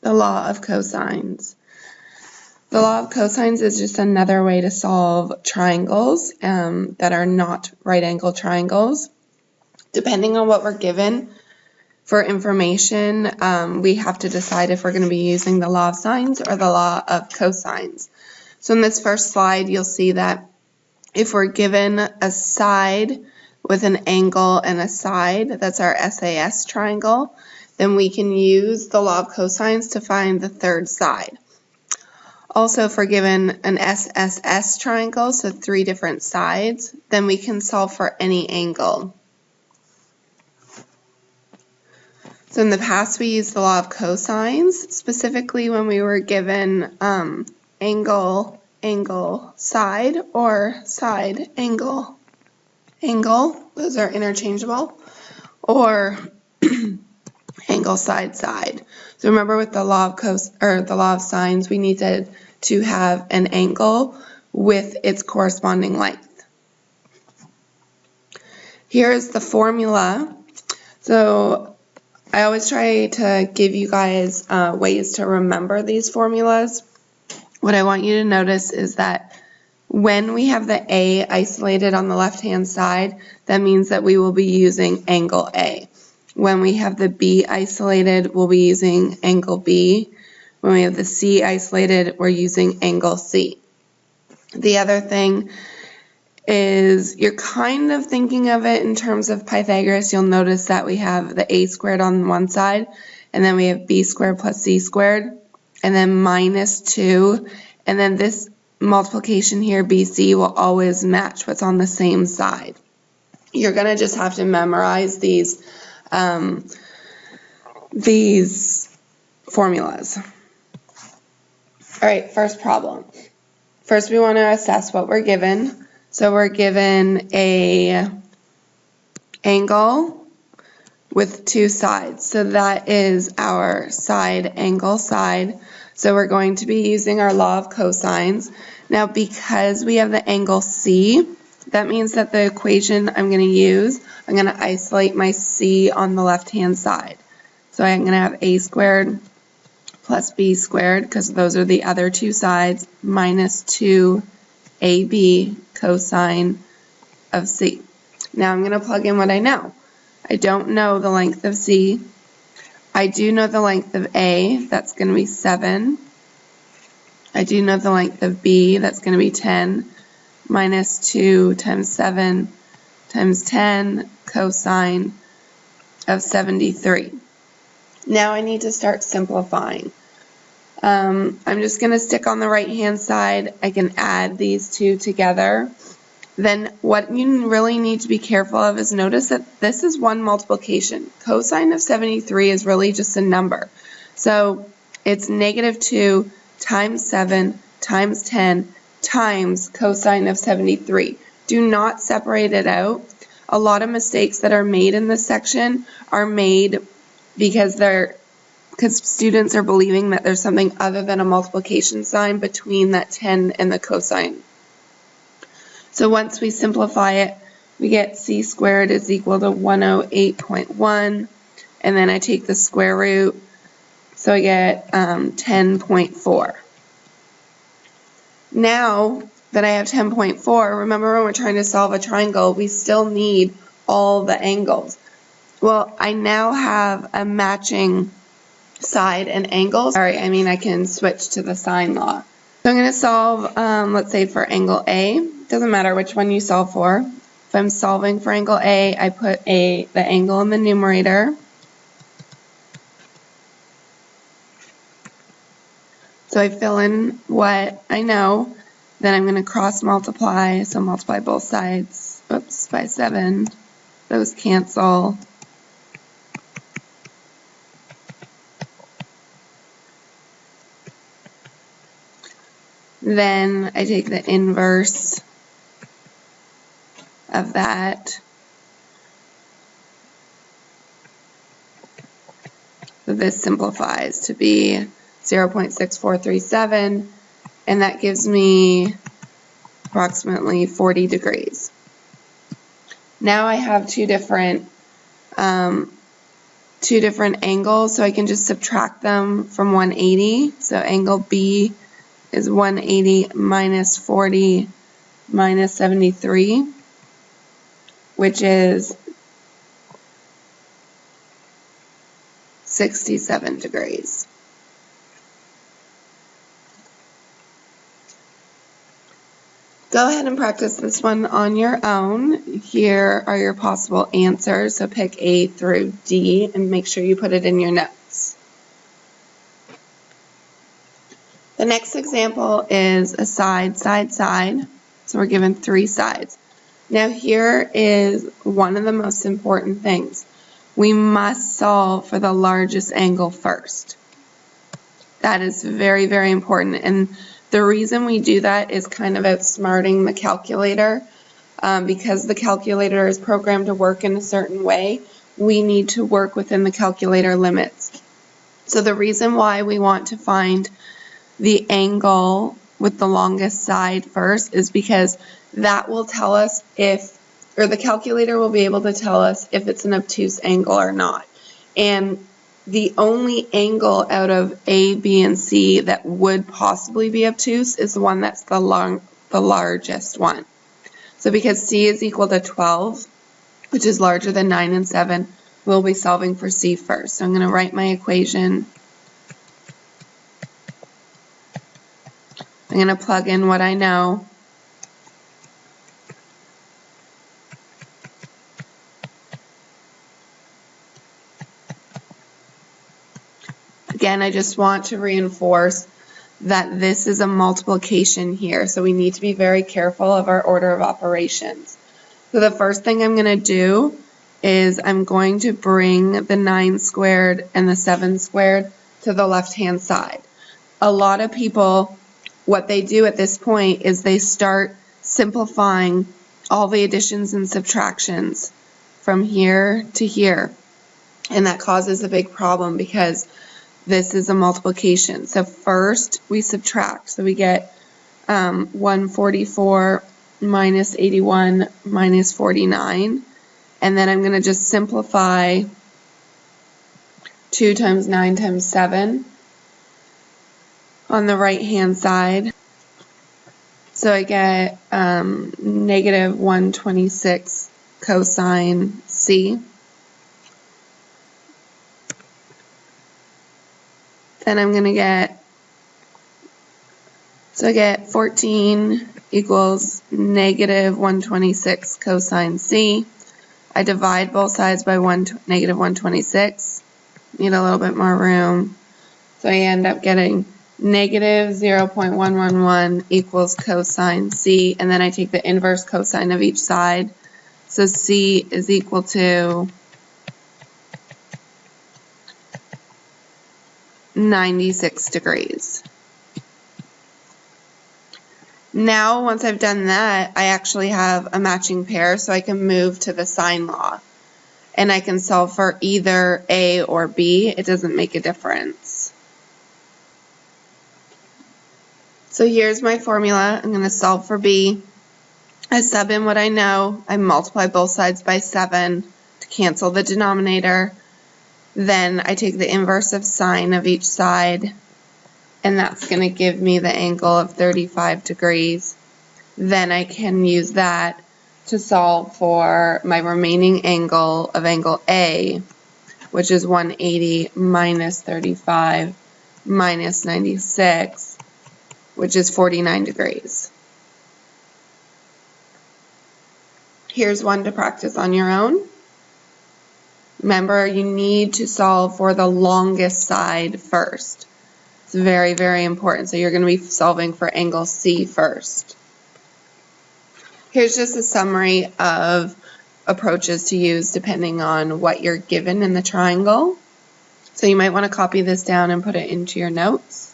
the law of cosines. The law of cosines is just another way to solve triangles that are not right-angle triangles. Depending on what we're given for information, we have to decide if we're going to be using the law of sines or the law of cosines. So in this first slide, you'll see that if we're given a side with an angle and a side, that's our SAS triangle, then we can use the law of cosines to find the third side. Also, if we're given an SSS triangle, so 3 different sides, then we can solve for any angle. So in the past, we used the law of cosines, specifically when we were given angle, angle, side, or side, angle, angle. Those are interchangeable. Or angle, side, side. So remember, with the law of sines, we needed to have an angle with its corresponding length. Here is the formula. So I always try to give you guys ways to remember these formulas. What I want you to notice is that when we have the A isolated on the left-hand side, that means that we will be using angle A. When we have the B isolated, we'll be using angle B. When we have the C isolated, we're using angle C. The other thing is you're kind of thinking of it in terms of Pythagoras. You'll notice that we have the A squared on one side, and then we have B squared plus C squared, and then minus 2, and then this multiplication here, BC, will always match what's on the same side. You're going to just have to memorize these formulas. All right, first problem. First, we want to assess what we're given. So we're given a angle with 2 sides. So that is our side, angle, side. So we're going to be using our law of cosines. Now, because we have the angle C, that means that the equation I'm going to use, I'm going to isolate my C on the left-hand side. So I'm going to have A squared plus B squared, because those are the other 2 sides, minus 2AB cosine of C. Now I'm going to plug in what I know. I don't know the length of C. I do know the length of A, that's going to be 7. I do know the length of B, that's going to be 10, minus 2 times 7 times 10 cosine of 73. Now I need to start simplifying. I'm just going to stick on the right-hand side. I can add these 2 together. Then what you really need to be careful of is notice that this is one multiplication. Cosine of 73 is really just a number. So it's negative 2 times 7 times 10 times cosine of 73. Do not separate it out. A lot of mistakes that are made in this section are made because students are believing that there's something other than a multiplication sign between that 10 and the cosine. So once we simplify it, we get C squared is equal to 108.1, and then I take the square root, so I get 10.4. Now that I have 10.4, remember when we're trying to solve a triangle, we still need all the angles. Well, I now have a matching side and angles. I can switch to the sine law. So I'm going to solve, let's say for angle A. Doesn't matter which one you solve for. If I'm solving for angle A, I put the angle in the numerator. So I fill in what I know. Then I'm going to cross multiply. So multiply both sides. Oops, by 7. Those cancel. Then I take the inverse of that. So this simplifies to be 0.6437, and that gives me approximately 40 degrees. Now I have two different two different angles, so I can just subtract them from 180. So angle B is 180 minus 40 minus 73, which is 67 degrees. Go ahead and practice this one on your own. Here are your possible answers, so pick A through D and make sure you put it in your notes. The next example is a side, side, side. So we're given three sides. Now here is one of the most important things. We must solve for the largest angle first. That is very, very important. And the reason we do that is kind of outsmarting the calculator. Because the calculator is programmed to work in a certain way, we need to work within the calculator limits. So the reason why we want to find the angle with the longest side first is because that will tell us the calculator will be able to tell us if it's an obtuse angle or not. And the only angle out of A, B, and C that would possibly be obtuse is the one that's the largest one. So because C is equal to 12, which is larger than 9 and 7, we'll be solving for C first. So I'm going to write my equation. I'm going to plug in what I know. Again, I just want to reinforce that this is a multiplication here, so we need to be very careful of our order of operations. So the first thing I'm going to do is I'm going to bring the 9 squared and the 7 squared to the left-hand side. A lot of people, what they do at this point is they start simplifying all the additions and subtractions from here to here, and that causes a big problem because this is a multiplication. So first we subtract. So we get 144 minus 81 minus 49. And then I'm going to just simplify 2 times 9 times 7 on the right hand side. So I get negative 126 cosine C. Then I'm going to get, so I get 14 equals negative 126 cosine C. I divide both sides by negative 126. Need a little bit more room. So I end up getting negative 0.111 equals cosine C. And then I take the inverse cosine of each side. So C is equal to 96 degrees. Now, once I've done that, I actually have a matching pair, so I can move to the sine law. And I can solve for either A or B. It doesn't make a difference. So here's my formula. I'm going to solve for B. I sub in what I know. I multiply both sides by 7 to cancel the denominator. Then I take the inverse of sine of each side, and that's going to give me the angle of 35 degrees. Then I can use that to solve for my remaining angle of angle A, which is 180 minus 35 minus 96, which is 49 degrees. Here's one to practice on your own. Remember, you need to solve for the longest side first. It's very, very important. So you're going to be solving for angle C first. Here's just a summary of approaches to use depending on what you're given in the triangle. So you might want to copy this down and put it into your notes.